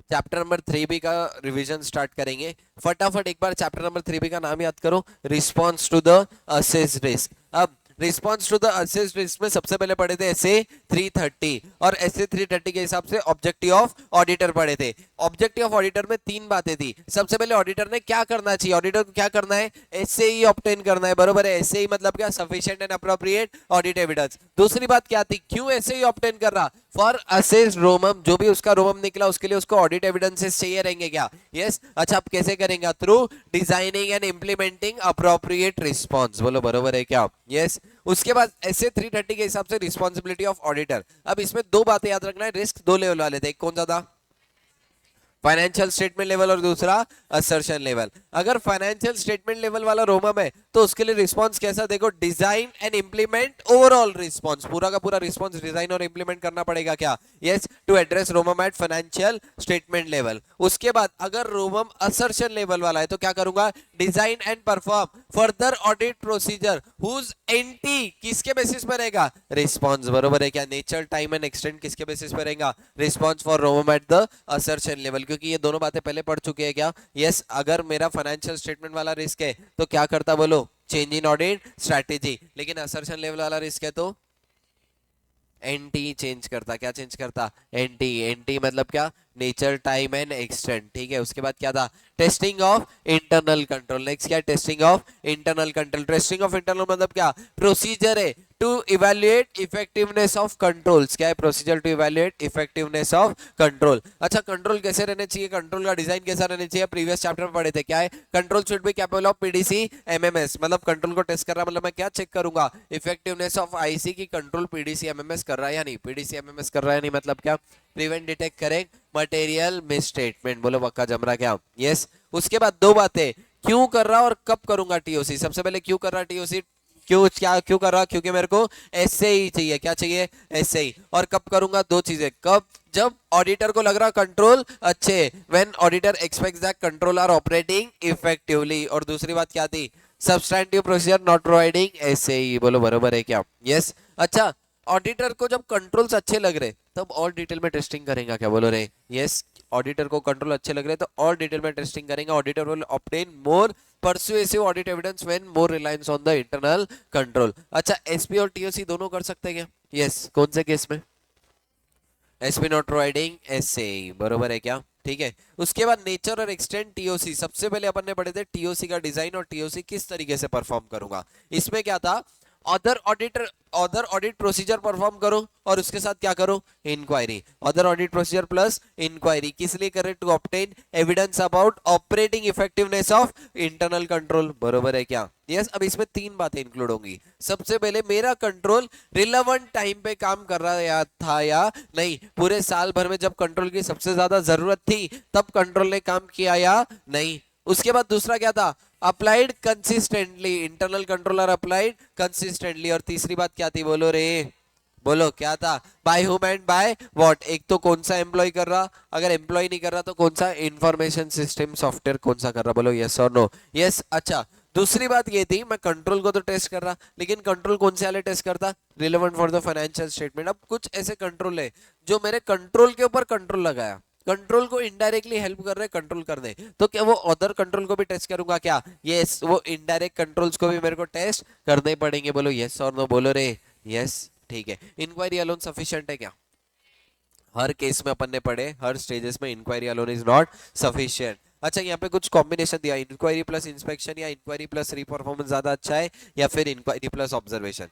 Chapter number 3B का revision start करेंगे। फटाफट एक बार चैप्टर नंबर 3B का नाम याद करो, response to the assessed risk. अब response to the assessed risk में सबसे पहले पढ़े थे एसए 330, और एसए 330 के हिसाब से ऑब्जेक्टिव ऑफ ऑडिटर पढ़े थे। ऑब्जेक्टिव ऑफ ऑडिटर में तीन बातें थी। सबसे पहले ऑडिटर ने क्या करना चाहिए, ऑडिटर को क्या करना है, एसए ही ऑब्टेन करना है, बरोबर है। एसए ही मतलब क्या, sufficient and appropriate audit evidence. दूसरी बात क्या थी, क्यों एसए ही ऑब्टेन कर रहा, फॉर असेस्ड रोमम, जो भी उसका रोमम निकला उसके लिए उसको ऑडिट एविडेंसेस चाहिए रहेंगे क्या, यस। अच्छा, आप कैसे करेंगे, through designing and implementing appropriate response, बोलो बरोबर है क्या, यस। उसके बाद एसए 330 के हिसाब से रिस्पॉन्सिबिलिटी ऑफ ऑडिटर। अब इसमें दो बातें याद रखना है, रिस्क दो लेवल वाले थे, कौन सा था, फाइनेंशियल स्टेटमेंट लेवल और दूसरा असर्शन लेवल। अगर फाइनेंशियल स्टेटमेंट लेवल वाला रोमम है तो उसके लिए रिस्पांस कैसा, देखो, design and implement overall response, पूरा का पूरा रिस्पांस डिजाइन और इंप्लीमेंट करना पड़ेगा क्या, yes, to address ROMM at financial statement level. उसके बाद अगर रोमम असर्शन लेवल वाला है तो क्या करूंगा, design and perform further audit procedure whose anti किसके बेसिस पर रहेगा, रिस्पांस, बरोबर है क्या, नेचर टाइम एंड एक्सटेंट किसके बेसिस पर रहेगा, response for ROMM at the assertion level. क्योंकि ये दोनों बातें पहले पढ़ चुके हैं क्या, यस। अगर मेरा फाइनेंशियल स्टेटमेंट वाला रिस्क है तो क्या करता, बोलो, चेंज इन ऑडिट स्ट्रैटेजी, लेकिन असर्शन लेवल वाला रिस्क है तो एनटी चेंज करता, क्या चेंज करता, एनटी। एनटी मतलब क्या, नेचर टाइम एंड एक्सटेंट, ठीक है। उसके बाद क्या था, testing of internal control. Next क्या, testing of internal control. Testing of internal मतलब क्या, प्रोसीजर है to evaluate effectiveness of controls, क्या है, procedure to evaluate effectiveness of control. अच्छा, कंट्रोल कैसे रहने चाहिए, कंट्रोल का डिजाइन कैसा रहना चाहिए, प्रीवियस चैप्टर में पढ़े थे, क्या है, control should be capable of PDC MMS, मतलब कंट्रोल को टेस्ट कर रहा, मतलब मैं क्या चेक करूंगा, इफेक्टिवनेस ऑफ आईसी की कंट्रोल पीडीसी एमएमएस कर रहा है या नहीं, पीडीसी एमएमएस कर रहा है नहीं, मतलब क्या, prevent detect correct material misstatement, बोलो पक्का जम रहा क्या, यस। उसके बाद दो बातें, क्यों कर रहा और कब करूंगा टीओसी। सबसे पहले क्यों कर रहा टीओसी, क्यों, क्या क्यों कर रहा, क्योंकि मेरे को ऐसे ही चाहिए, क्या चाहिए, ऐसे ही। और कब करूंगा, दो चीजें, कब, जब ऑडिटर को लग रहा कंट्रोल अच्छे, when auditor expects that control are operating effectively. और दूसरी बात क्या थी, सब्सटैंटिव प्रोसीजर नॉट प्रोवाइडिंग ऐसे ही, बोलो बरोबर है क्या, यस। अच्छा, ऑडिटर को जब कंट्रोल्स अच्छे लग रहे तब और डिटेल में टेस्टिंग करेंगे क्या, बोलो रे, यस। ऑडिटर को कंट्रोल अच्छे लग रहे तो और डिटेल में टेस्टिंग करेंगे। Auditor will obtain more persuasive audit evidence when more reliance on the internal control. अच्छा, एसपी और टीओसी दोनों कर सकते हैं क्या, यस। कौन से केस में, एसपी नॉट प्रोवाइडिंग एसए, बरोबर है क्या, ठीक है। उसके बाद नेचर और एक्सटेंट टीओसी, सबसे पहले अपन ने पढ़े थे टीओसी का डिजाइन और टीओसी किस तरीके से परफॉर्म करूंगा। इसमें क्या था, अदर ऑडिट प्रोसीजर परफॉर्म करो और उसके साथ क्या करो, inquiry, other audit procedure plus inquiry, किस लिए करे, to obtain evidence about operating effectiveness of internal control, बरोबर है क्या, यस। अब इसमें तीन बातें इंक्लूड होंगी। सबसे पहले मेरा कंट्रोल रिलेवेंट टाइम पे काम कर रहा था या नहीं, पूरे साल भर में जब कंट्रोल की सबसे ज्यादा जरूरत थी तब कंट्रोल ने काम किया या नहीं। उसके बाद दूसरा क्या था, applied consistently, internal controller applied consistently. और तीसरी बात क्या थी, बोलो रे, बोलो क्या था, by whom and by what. एक तो कौन सा एम्प्लॉय कर रहा, अगर एम्प्लॉय नहीं कर रहा तो कौन सा इंफॉर्मेशन सिस्टम सॉफ्टवेयर कौन सा कर रहा, बोलो यस और नो, यस। अच्छा, दूसरी बात ये थी, मैं कंट्रोल को तो टेस्ट कर रहा, लेकिन कंट्रोल कौन से वाले टेस्ट करता, relevant for the financial statement. अब कुछ ऐसे कंट्रोल है जो मेरे कंट्रोल के ऊपर कंट्रोल लगाया, कंट्रोल को इनडायरेक्टली हेल्प कर रहे कंट्रोल करने, तो क्या वो अदर कंट्रोल को भी टेस्ट करूंगा क्या, यस। वो इनडायरेक्ट कंट्रोल्स को भी मेरे को टेस्ट करने पड़ेंगे, बोलो यस और नो, बोलो रे, यस, ठीक है। इंक्वायरी अलोन सफिशिएंट है क्या, हर केस में अपन ने पढ़े, हर स्टेजेस में inquiry alone is not sufficient. अच्छा, यहाँ पे कुछ कॉम्बिनेशन दिया, इंक्वायरी प्लस इंस्पेक्शन या इंक्वायरी प्लस रीपरफॉर्मेंस ज्यादा अच्छा है, या फिर inquiry plus observation.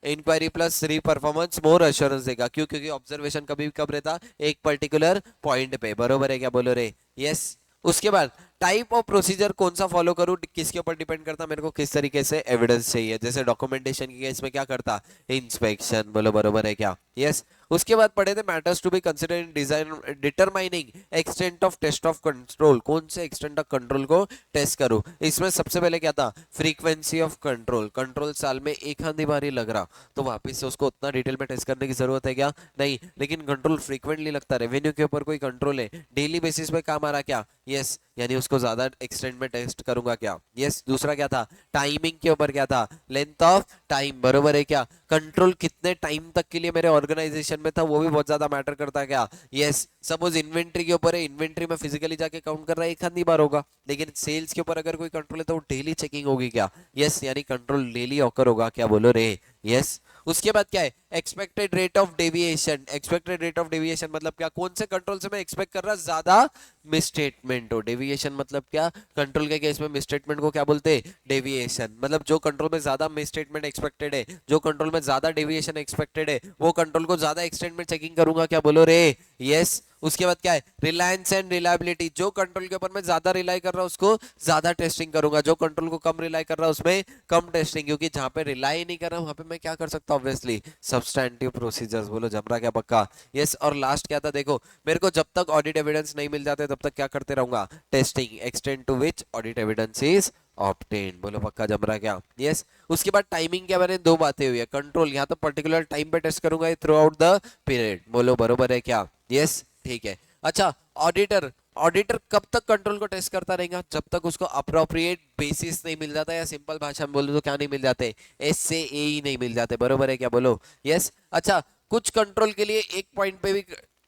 Inquiry plus reperformance more assurance देगा, क्यों, क्योंकि ऑब्जर्वेशन कभी भी कब रहता, एक पर्टिकुलर पॉइंट पे, बरोबर है क्या, बोलो रे, यस। उसके बाद टाइप ऑफ प्रोसीजर कौन सा फॉलो करूं, किसके ऊपर डिपेंड करता, मेरे को किस तरीके से एविडेंस चाहिए। जैसे डॉक्यूमेंटेशन के केस में क्या करता, इंस्पेक्शन, बोलो बरोबर है क्या, यस। उसके बाद पढ़े थे matters to be consider in design determining extent of test of control, कौन से एक्सटेंट ऑफ कंट्रोल को टेस्ट करूं। इसमें सबसे पहले क्या था, फ्रीक्वेंसी ऑफ कंट्रोल, कंट्रोल साल में एक आधी बार ही लग रहा तो वापस से उसको उतना डिटेल में टेस्ट करने की जरूरत है क्या, नहीं। लेकिन कंट्रोल फ्रीक्वेंटली लगता है, रेवेन्यू के ऊपर कोई कंट्रोल है, डेली बेसिस पे काम आ रहा क्या, यस, यानी उसको ज्यादा एक्सटेंड में टेस्ट करूंगा क्या? यस। दूसरा क्या था? टाइमिंग के ऊपर क्या था? लेंथ ऑफ टाइम, बरोबर है क्या? कंट्रोल कितने टाइम तक के लिए मेरे ऑर्गेनाइजेशन में था वो भी बहुत ज्यादा मैटर करता है क्या? यस। सपोज इन्वेंट्री के ऊपर है, इन्वेंट्री में फिजिकली जाके काउंट कर रहा है एक आधी बार होगा, लेकिन सेल्स के ऊपर अगर कोई कंट्रोल है तो वो डेली चेकिंग होगी क्या? यस, यानी कंट्रोल डेली ऑकर होगा क्या? बोलो रे। यस। उसके बाद क्या है? Expected rate of deviation. Expected rate of deviation मतलब क्या? कौन से कंट्रोल से मैं एक्सपेक्ट कर रहा ज्यादा मिसस्टेटमेंट हो? डेविएशन मतलब क्या? कंट्रोल के केस में मिसस्टेटमेंट को क्या बोलते हैं? डेविएशन। मतलब जो कंट्रोल में ज्यादा मिसस्टेटमेंट एक्सपेक्टेड है, जो कंट्रोल में ज्यादा डेविएशन एक्सपेक्टेड है, वो कंट्रोल को ज्यादा एक्सटेंड में चेकिंग करूंगा क्या? बोलो रे। यस। उसके बाद क्या है? Reliance and reliability. जो कंट्रोल के ऊपर मैं ज्यादा रिलाई कर रहा हूं उसको ज्यादा टेस्टिंग करूंगा, जो कंट्रोल को कम रिलाई कर रहा हूं उसमें कम टेस्टिंग, क्योंकि जहां पे रिलाई नहीं कर रहा हूं वहां पे मैं क्या कर सकता हूं? Obviously substantive procedures. बोलो जमरा क्या पक्का? यस। और लास्ट क्या था? देखो, मेरे को जब तक ऑडिट एविडेंस नहीं मिल जाते तब तक क्या करते रहूंगा? Testing, extend to which audit evidence is obtain. बोलो पक्का जमरा क्या? यस। उसके बाद टाइमिंग के बारे में दो बातें हुई है। कंट्रोल यहाँ तो पर्टिकुलर टाइम पे टेस्ट करूंगा थ्रू आउट द पीरियड। बोलो बरोबर है क्या? यस, ठीक है। अच्छा, ऑडिटर। ऑडिटर कब तक कंट्रोल को टेस्ट करता रहेगा? जब तक उसको अप्रोप्रिएट बेसिस नहीं मिल जाता, या सिंपल भाषा में बोलो तो क्या नहीं मिल जाते? एस से ए ही नहीं मिल जाते, बरोबर है क्या? बोलो यस। अच्छा, कुछ कंट्रोल के लिए एक पॉइंट पे भी,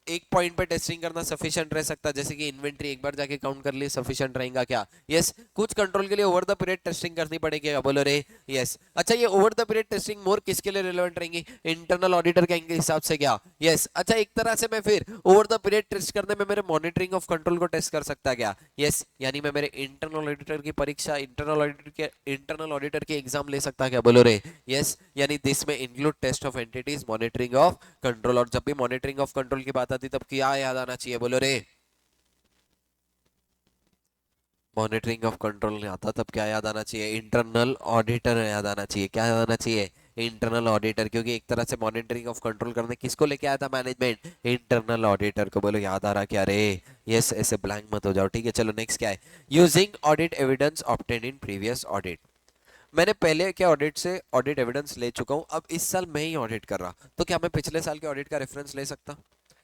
एक पॉइंट पे टेस्टिंग करना सफिशिएंट रह सकता है, जैसे कि इन्वेंट्री एक बार जाके काउंट कर लिए सफिशिएंट रहेगा क्या? यस। कुछ कंट्रोल के लिए ओवर द पीरियड टेस्टिंग करनी पड़ेगी क्या? बोलो रे। यस। अच्छा, ये ओवर द पीरियड टेस्टिंग मोर किसके लिए रिलेवेंट रहेंगी? इंटरनल ऑडिटर के हिसाब से क्या? यस। अच्छा, एक तरह से मैं फिर ओवर द पीरियड टेस्ट करने में मेरे मॉनिटरिंग ऑफ कंट्रोल को टेस्ट कर सकता क्या? यस, यानी मैं मेरे इंटरनल ऑडिटर की परीक्षा, इंटरनल ऑडिटर की एग्जाम ले सकता क्या? बोलो रे। यस, यानी दिस में include test of entities, monitoring of control. और जब भी मॉनिटरिंग ऑफ कंट्रोल की बात आती तब क्या याद आना चाहिए? बोलो रे। मॉनिटरिंग ऑफ कंट्रोल नहीं आता तब क्या याद आना चाहिए? इंटरनल ऑडिटर याद आना चाहिए। क्या याद आना चाहिए? इंटरनल ऑडिटर, क्योंकि एक तरह से मॉनिटरिंग ऑफ कंट्रोल करने किसको लेके आया था मैनेजमेंट? इंटरनल ऑडिटर को। बोलो याद आ रहा क्या रे? यस, ऐसे ब्लैंक मत हो जाओ, ठीक है। चलो नेक्स्ट क्या है? Using audit evidence obtain in previous audit. मैंने पहले क्या ऑडिट से ऑडिट एविडेंस ले चुका हूं, अब इस साल मैं ही ऑडिट कर रहा, तो क्या मैं पिछले साल के ऑडिट का रेफरेंस ले सकता?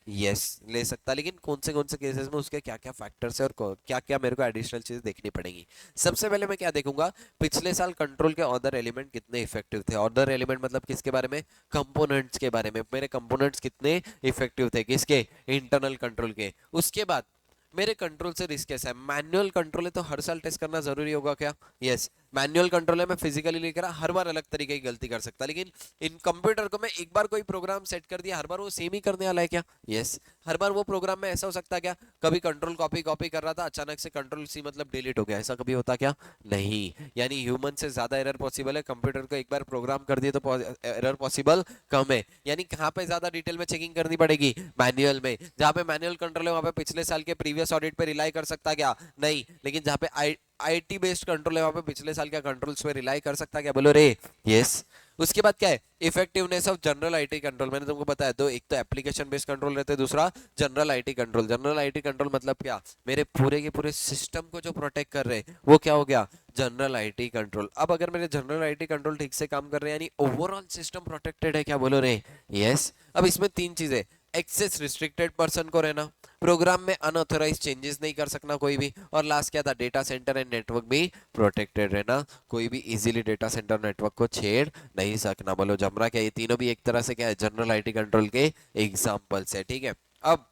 यस, ले सकता, लेकिन कौन से केसेस में उसके क्या क्या फैक्टर्स है और क्या क्या मेरे को एडिशनल चीजें देखनी पड़ेंगी। सबसे पहले मैं क्या देखूंगा? पिछले साल कंट्रोल के अदर एलिमेंट कितने इफेक्टिव थे। अदर एलिमेंट मतलब किसके बारे में? कंपोनेंट्स के बारे में। मेरे कंपोनेंट्स कितने इफेक्टिव थे? किसके? इंटरनल कंट्रोल के। उसके बाद मेरे कंट्रोल से रिस्क कैसा है? मैनुअल कंट्रोल है तो हर साल टेस्ट करना जरूरी होगा क्या? यस। मैनुअल कंट्रोल है, मैं फिजिकली लेकर हर बार अलग तरीके की गलती कर सकता, लेकिन इन कंप्यूटर को मैं एक बार कोई प्रोग्राम सेट कर दिया हर बार वो सेम ही करने वाला है क्या? यस। हर बार वो प्रोग्राम में ऐसा हो सकता है क्या? कभी कंट्रोल कॉपी कॉपी कर रहा था, अचानक से कंट्रोल सी मतलब डिलीट हो गया, ऐसा कभी होता क्या? नहीं। यानी ह्यूमन से ज्यादा एरर पॉसिबल है, कंप्यूटर को एक बार प्रोग्राम कर दिए तो एरर पॉसिबल कम है। यानी कहाँ पे ज्यादा डिटेल में चेकिंग करनी पड़ेगी? मैनुअल में। जहां पे मैनुअल कंट्रोल है वहां पे पिछले साल के प्रीवियस ऑडिट पे रिलाई कर सकता क्या? नहीं। लेकिन जहां पे आईटी बेस्ड कंट्रोल है वहां पे पिछले साल के कंट्रोल्स पे रिलाई कर सकता क्या? बोलो रे। यस। उसके बाद क्या है? Effectiveness of general IT control. मैंने तुमको बताया दो, एक तो एप्लीकेशन बेस्ड कंट्रोल रहते हैं, दूसरा general IT control. General IT control मतलब क्या? मेरे पूरे के पूरे सिस्टम को जो प्रोटेक्ट कर रहे हैं वो क्या हो गया? General IT control. अब अगर मेरे जनरल आईटी कंट्रोल ठीक से काम कर रहे हैं यानी ओवरऑल सिस्टम प्रोटेक्टेड है क्या? बोलो रे। यस। अब इसमें तीन चीजें: एक्सेस रिस्ट्रिक्टेड पर्सन को रहना, प्रोग्राम में अनऑथराइज चेंजेस नहीं कर सकना कोई भी, और लास्ट क्या था? डेटा सेंटर एंड नेटवर्क भी प्रोटेक्टेड रहना, कोई भी इजीली डेटा सेंटर नेटवर्क को छेड़ नहीं सकना। बोलो जमरा क्या? ये तीनों भी एक तरह से क्या है? जनरल आईटी कंट्रोल के एग्जांपल्स है, ठीक है। अब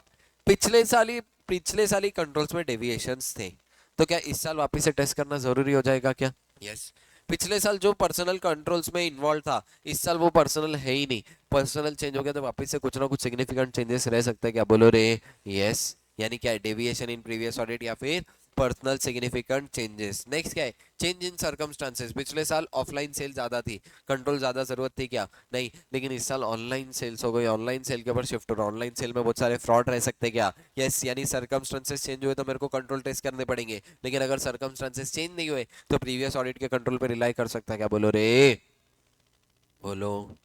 पिछले साल ही कंट्रोल्स में डेविएशंस थे, तो क्या इस साल वापस से टेस्ट करना जरूरी हो जाएगा क्या? यस। पिछले साल जो पर्सनल कंट्रोल्स में इन्वॉल्व था इस साल वो पर्सनल है ही नहीं, पर्सनल चेंज हो गया, तो वापस से कुछ ना कुछ सिग्निफिकेंट चेंजेस रह सकते हैं क्या? बोलो रे। यस। यानी क्या है? डेविएशन इन प्रीवियस ऑडिट या फिर पर्सनल सिग्निफिकेंट चेंजेस। नेक्स्ट क्या है? Change in circumstances. पिछले साल ऑफलाइन सेल ज्यादा थी, कंट्रोल ज्यादा जरूरत थी क्या? नहीं। लेकिन इस साल ऑनलाइन सेल्स हो गई, ऑनलाइन सेल के ऊपर शिफ्ट हो रहा, ऑनलाइन सेल में बहुत सारे फ्रॉड रह सकते हैं क्या? यस। यानी सर्कमस्टांसेस चेंज हुए तो मेरे को कंट्रोल टेस्ट करने पड़ेंगे, लेकिन अगर सर्कमस्टांसेस चेंज नहीं हुए तो प्रीवियस ऑडिट के कंट्रोल पे रिलाई कर सकता है क्या? बोलो रे। बोलो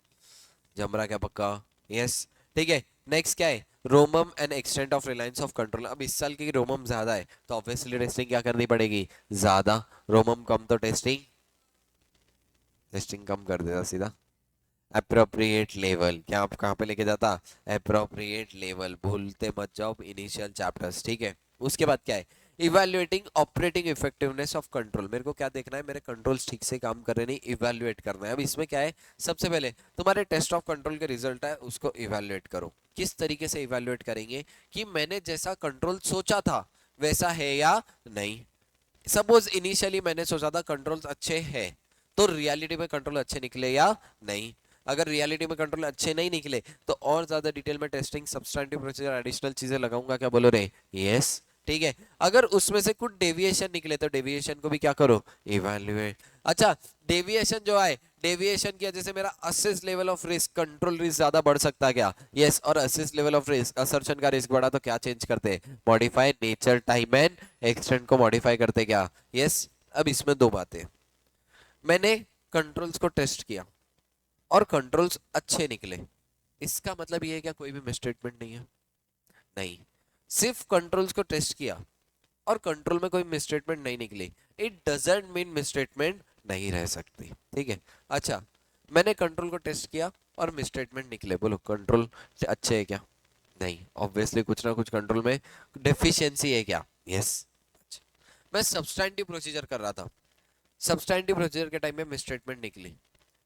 जमरा क्या पक्का? यस, ठीक है। नेक्स्ट क्या है? रोमम and extent of Reliance of control. अब इस साल की रोमम ज्यादा है तो ऑब्वियसली टेस्टिंग क्या करनी पड़ेगी? ज्यादा। रोमम कम तो टेस्टिंग टेस्टिंग कम कर देता सीधा। अप्रोप्रिएट लेवल, क्या आप कहाँ पे लेके जाता? अप्रोप्रिएट लेवल, भूलते मत जाओ इनिशियल चैप्टर्स, ठीक है। उसके बाद क्या है? Evaluating operating effectiveness of control, मेरे को क्या देखना है, मेरे कंट्रोल्स ठीक से काम कर रहे नहीं, इवेल्युएट करना है। अब इसमें क्या है, सबसे पहले तुम्हारे टेस्ट ऑफ कंट्रोल के रिजल्ट है उसको इवेल्युएट करो। किस तरीके से इवेल्युएट करेंगे कि मैंने जैसा कंट्रोल सोचा था वैसा है या नहीं। सपोज इनिशियली मैंने सोचा था कंट्रोल्स अच्छे हैं, तो रियलिटी में कंट्रोल अच्छे निकले या नहीं। अगर रियलिटी में कंट्रोल अच्छे नहीं निकले तो और ज्यादा डिटेल में टेस्टिंग, सब्सटैंटिव प्रोसीजर, एडिशनल चीजें लगाऊंगा, क्या बोलो रे, यस ठीक है। अगर उसमें से कुछ डेविएशन निकले तो डेविएशन को भी क्या करो, इवैल्यूएट। अच्छा, डेविएशन जो आए, डेविएशन की वजह से मेरा assess level of risk, control risk ज्यादा बढ़ सकता है क्या, यस। और assess level of risk, assertion का रिस्क बढ़ा तो क्या चेंज करते हैं, modify nature, time and extent को मॉडिफाई करते क्या, यस। अब इसमें दो बातें, मैंने कंट्रोल्स को टेस्ट किया और कंट्रोल्स अच्छे निकले, इसका मतलब ये है क्या कोई भी मिसस्टेटमेंट नहीं है, नहीं। सिर्फ कंट्रोल्स को टेस्ट किया और कंट्रोल में कोई मिसस्टेटमेंट नहीं निकली, इट डजंट मीन मिसस्टेटमेंट नहीं रह सकती, ठीक है। अच्छा, मैंने कंट्रोल को टेस्ट किया और मिसस्टेटमेंट निकले, बोलो कंट्रोल अच्छे है क्या, नहीं। ऑब्वियसली कुछ ना कुछ कंट्रोल में डेफिशिएंसी है क्या, यस। अच्छा, मैं सब्सटैंटिव प्रोसीजर कर रहा था, सब्सटैंटिव प्रोसीजर के टाइम में मिसस्टेटमेंट निकली,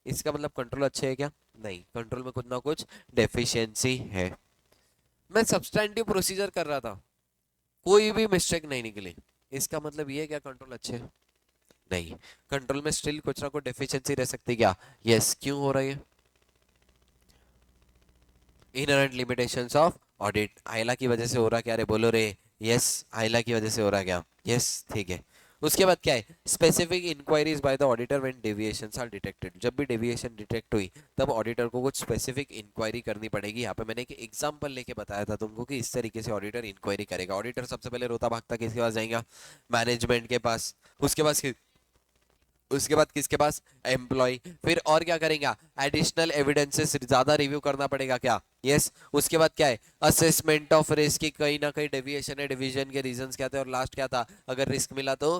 इसका मतलब कंट्रोल अच्छे है क्या, नहीं, कंट्रोल में कुछ ना कुछ डेफिशिएंसी है। मैं सब्सटैंटिव प्रोसीजर कर रहा था, कोई भी मिस्टेक नहीं निकली, इसका मतलब ये है क्या कंट्रोल अच्छे, नहीं, कंट्रोल में स्टिल कुछ ना कुछ डेफिशिएंसी रह सकती क्या, यस। क्यों हो रही है, इनहेरेंट लिमिटेशंस ऑफ ऑडिट, आइला की वजह से हो रहा क्या रे, बोलो रे, यस, आइला की वजह से हो रहा क्या, यस ठीक है। उसके बाद क्या है, specific inquiries by the auditor when deviations are detected, जब भी डेविएशन डिटेक्ट हुई तब ऑडिटर को कुछ स्पेसिफिक इंक्वायरी करनी पड़ेगी। यहाँ पे मैंने एक एग्जांपल लेके बताया था तुमको कि इस तरीके से ऑडिटर इंक्वायरी करेगा। ऑडिटर सबसे पहले रोता भागता किसके पास जाएगा, मैनेजमेंट के पास, उसके बाद किसके पास, एम्प्लॉय, फिर और क्या करेगा, एडिशनल एविडेंसेस ज्यादा रिव्यू करना पड़ेगा क्या, यस। उसके बाद क्या है, असेसमेंट ऑफ रिस्क की कहीं ना कहीं डेविएशन है, डिवीजन के रीजंस क्या थे, और लास्ट क्या था, अगर रिस्क मिला तो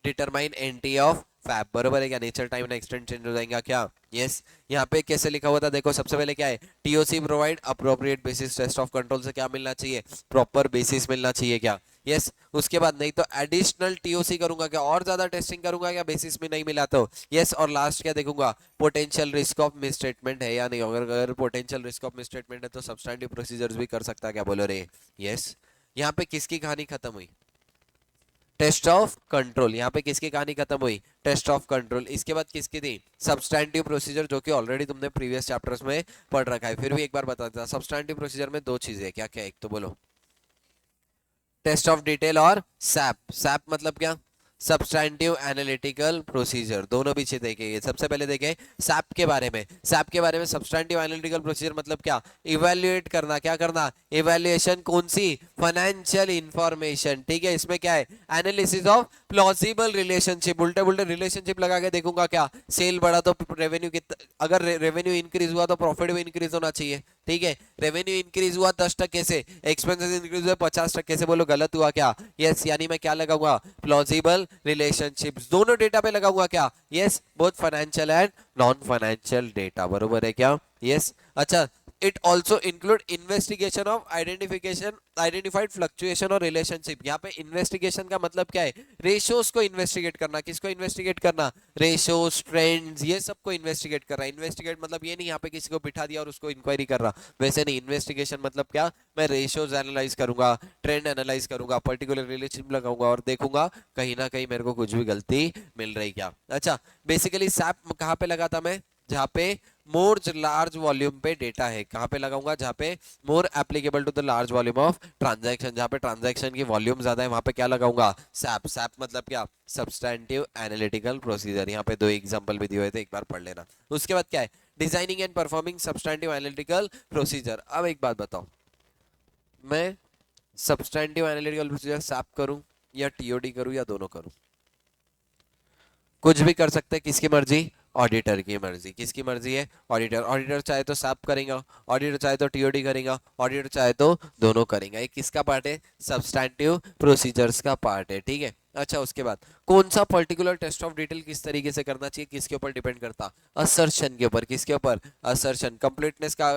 डिटरमाइन एंटी ऑफ फैब, बरोबर है क्या, nature time and extent change हो जाएगा क्या, यस। यहाँ पे कैसे लिखा हुआ था देखो, सबसे पहले क्या है, TOC provide appropriate basis, test of control से क्या मिलना चाहिए, प्रॉपर बेसिस मिलना चाहिए क्या, यस। उसके बाद नहीं तो एडिशनल टीओसी करूंगा क्या, और ज्यादा टेस्टिंग करूंगा क्या, बेसिस में नहीं मिला तो, यस। और लास्ट क्या देखूंगा, पोटेंशियल रिस्क ऑफ मिसस्टेटमेंट है या नहीं, अगर पोटेंशियल रिस्क ऑफ मिसस्टेटमेंट है तो सब्सटैंटिव प्रोसीजर्स भी कर सकता है क्या, बोलो रे, यस। यहाँ पे किसकी कहानी खत्म हुई, टेस्ट ऑफ कंट्रोल, यहाँ पे किसकी कहानी खत्म हुई, टेस्ट ऑफ कंट्रोल। इसके बाद किसकी थी, सब्सटैंटिव प्रोसीजर, जो कि ऑलरेडी तुमने प्रीवियस चैप्टर्स में पढ़ रखा है, फिर भी एक बार बता देता, सब्सटैंटिव प्रोसीजर में दो चीजें क्या क्या, एक तो बोलो टेस्ट ऑफ डिटेल और सैप, सैप मतलब क्या, सब्सटैंटिव एनालिटिकल प्रोसीजर, दोनों पीछे देखेंगे। सबसे पहले देखें सैप के बारे में, सैप के बारे में सब्सटैंटिव एनालिटिकल प्रोसीजर मतलब क्या, इवैल्यूएट करना, क्या करना, इवैल्यूएशन, कौन सी, फाइनेंशियल इंफॉर्मेशन, ठीक है। इसमें क्या है, एनालिसिस ऑफ प्लॉजिबल रिलेशनशिप, उल्टे उल्टे रिलेशनशिप लगा के देखूंगा क्या, सेल बढ़ा तो रेवेन्यू कितना, अगर रेवेन्यू इंक्रीज हुआ तो प्रॉफिट भी इंक्रीज होना चाहिए, ठीक है। रेवेन्यू इंक्रीज हुआ 10% से, एक्सपेंसेस इंक्रीज हुए 50% से, बोलो गलत हुआ क्या, यस। यानी मैं क्या लगाऊंगा, प्लॉजिबल रिलेशनशिप्स, दोनों डेटा पे लगाऊंगा क्या, yes, both financial and non financial data, बरोबर है क्या, यस। अच्छा, it also include investigation of identified fluctuation और रिलेशनशिप। यहाँ पे इन्वेस्टिगेशन का मतलब क्या है, रेशियोज को इन्वेस्टिगेट करना, किसको इन्वेस्टिगेट करना, रेशियोज, ट्रेंड्स, ये सबको इन्वेस्टिगेट कर रहा है। इन्वेस्टिगेट मतलब ये नहीं यहाँ पे किसी को बिठा दिया और उसको इंक्वायरी कर रहा, वैसे नहीं। इन्वेस्टिगेशन मतलब क्या, मैं रेशियोज एनालाइज करूंगा, ट्रेंड एनालाइज करूंगा, पर्टिकुलर रिलेशनशिप लगाऊंगा और देखूंगा कहीं ना कहीं मेरे को कुछ भी गलती मिल रही क्या। अच्छा, बेसिकली सैप कहाँ पे लगा था मैं, जहाँ पे मोर लार्ज वॉल्यूम पे डेटा है, कहाँ पे लगाऊंगा, जहाँ पे more applicable to the large volume of transaction, जहाँ पे ट्रांजैक्शन की वॉल्यूम ज्यादा है वहां पे क्या लगाऊंगा, सैप। सैप मतलब क्या, सब्सटैंटिव एनालिटिकल प्रोसीजर। यहाँ पे दो एग्जांपल भी दिए हुए थे, एक बार पढ़ लेना। उसके बाद क्या है, designing and performing substantive analytical procedure. अब एक बात बताओ, मैं सब्सटैंटिव एनालिटिकल प्रोसीजर सैप करूं या टीओडी करूं या दोनों करूं, कुछ भी कर सकते हैं, किसकी मर्जी, ऑडिटर की मर्जी। किसकी मर्जी है, ऑडिटर। ऑडिटर चाहे तो सैप करेगा, ऑडिटर चाहे तो टीओडी करेगा, ऑडिटर चाहे तो दोनों करेगा। ये किसका पार्ट है, सब्सटैंटिव प्रोसीजर्स का पार्ट है, ठीक है। अच्छा, उसके बाद कौन सा पर्टिकुलर टेस्ट ऑफ डिटेल किस तरीके से करना चाहिए, किसके ऊपर डिपेंड करता, असर्शन के ऊपर। किसके ऊपर, असर्शन। कंप्लीटनेस का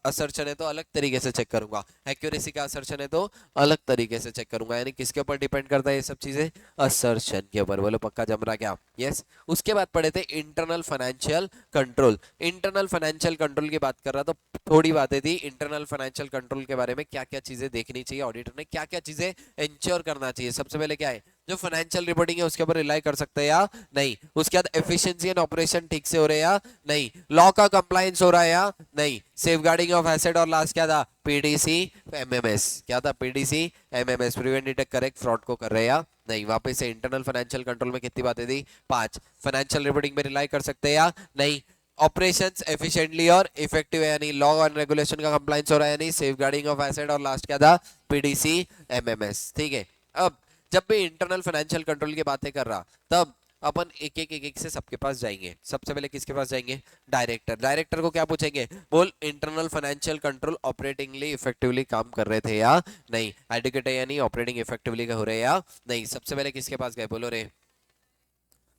असर्शन है तो अलग तरीके से चेक करूंगा, एक्यूरेसी का असर्शन है तो अलग तरीके से चेक करूंगा, यानी किसके ऊपर डिपेंड करता है ये सब चीजें, असर्शन के ऊपर। बोलो पक्का जम रहा क्या? यस। उसके बाद पढ़े थे internal financial control. Internal financial control की बात कर रहा तो थोड़ी बातें थी इंटरनल फाइनेंशियल कंट्रोल के बारे में, क्या क्या चीजें देखनी चाहिए ऑडिटर ने, क्या क्या चीजें इंश्योर करना चाहिए। सबसे पहले क्या है, जो फाइनेंशियल रिपोर्टिंग है उसके ऊपर रिलाई कर सकते हैं या नहीं। उसके बाद एफिशिएंसी एंड ऑपरेशन ठीक से हो रहे हैं या नहीं, लॉ का कंप्लायंस हो रहा है या नहीं, सेफगार्डिंग ऑफ एसेट, और लास्ट क्या था, पीडीसी एमएमएस। क्या था, PDC MMS, prevent detect correct fraud को कर रहे हैं या नहीं। वापस से इंटरनल फाइनेंशियल कंट्रोल में कितनी बातें थी, 5। फाइनेंशियल रिपोर्टिंग में रिलाई कर सकते हैं या नहीं, ऑपरेशंस एफिशिएंटली और इफेक्टिव है यानी, लॉ और रेगुलेशन का कंप्लायंस हो रहा है यानी, सेफगार्डिंग ऑफ एसेट, और लास्ट क्या था, पीडीसी एमएमएस। ठीक है। अब जब भी इंटरनल फाइनेंशियल कंट्रोल की बातें कर रहा, तब अपन एक एक से सबके पास जाएंगे। सबसे पहले किसके पास जाएंगे, डायरेक्टर। डायरेक्टर को क्या पूछेंगे, बोल इंटरनल फाइनेंशियल कंट्रोल ऑपरेटिंगली इफेक्टिवली काम कर रहे थे या नहीं, एडुकेट है या नहीं, ऑपरेटिंग इफेक्टिवली हो रहे या नहीं। सबसे पहले किसके पास गए, बोलो रे,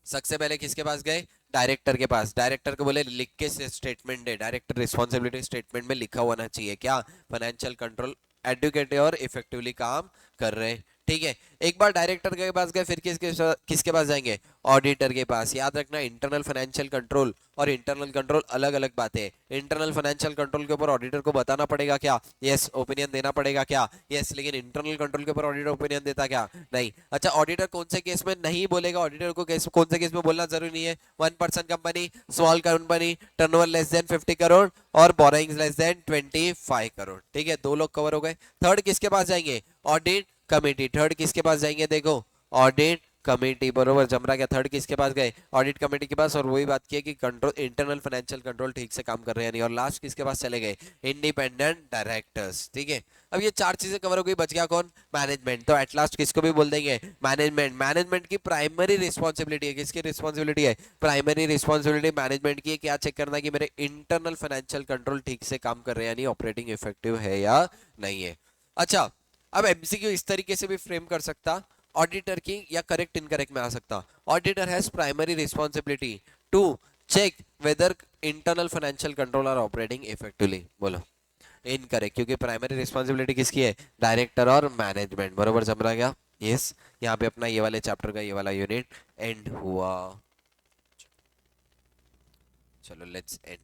सबसे पहले किसके पास गए, डायरेक्टर के पास। डायरेक्टर को बोले लिख के स्टेटमेंट दे, डायरेक्टर रिस्पॉन्सिबिलिटी स्टेटमेंट में लिखा होना चाहिए क्या, फाइनेंशियल कंट्रोल एडुकेट और इफेक्टिवली काम कर रहे हैं। ठीक है। एक बार डायरेक्टर के पास गए, फिर किसके पास जाएंगे, ऑडिटर के पास। याद रखना इंटरनल फाइनेंशियल कंट्रोल और इंटरनल कंट्रोल अलग अलग बातें हैं। इंटरनल फाइनेंशियल कंट्रोल के ऊपर ऑडिटर को बताना पड़ेगा क्या, यस, ओपिनियन देना पड़ेगा क्या, यस। लेकिन इंटरनल कंट्रोल के ऊपर ऑडिटर ओपिनियन देता क्या, नहीं। अच्छा, ऑडिटर कौन से केस में नहीं बोलेगा, ऑडिटर को कौन से केस में बोलना जरूरी नहीं है, 1% company, small company, turnover less than 50 crore और बोरोइंग्स लेस देन 25 करोड़। ठीक है, 2 लोग कवर हो गए। थर्ड किसके पास जाएंगे, ऑडिट कमेटी। थर्ड किसके पास जाएंगे, देखो, ऑडिट कमेटी। बरोबर जम रहा क्या, थर्ड किसके पास गए, ऑडिट कमेटी के पास। और वही बात की है कि कंट्रोल, इंटरनल फाइनेंशियल कंट्रोल ठीक से काम कर रहे हैं नहीं। और लास्ट किसके पास चले गए, इंडिपेंडेंट डायरेक्टर्स। ठीक है। अब ये 4 चीजें कवर हो गई, बच गया कौन, मैनेजमेंट। तो एट लास्ट किसको भी बोल देंगे, मैनेजमेंट। मैनेजमेंट की प्राइमरी रिस्पॉन्सिबिलिटी है, किसकी रिस्पॉन्सिबिलिटी है, प्राइमरी रिस्पॉन्सिबिलिटी मैनेजमेंट की है। क्या चेक करना कि मेरे इंटरनल फाइनेंशियल कंट्रोल ठीक से काम कर रहे हैं यानी ऑपरेटिंग इफेक्टिव है या नहीं है। अच्छा, अब एमसीक्यू इस तरीके से भी फ्रेम कर सकता ऑडिटर की, या करेक्ट इनकरेक्ट में आ सकता, auditor has primary responsibility to check whether internal financial control are operating effectively. बोलो इनकरेक्ट, क्योंकि प्राइमरी रिस्पॉन्सिबिलिटी किसकी है, डायरेक्टर और मैनेजमेंट। बरोबर जम रहा क्या, यस। यहाँ पे अपना ये वाले चैप्टर का ये वाला यूनिट एंड हुआ। चलो लेट्स एंड।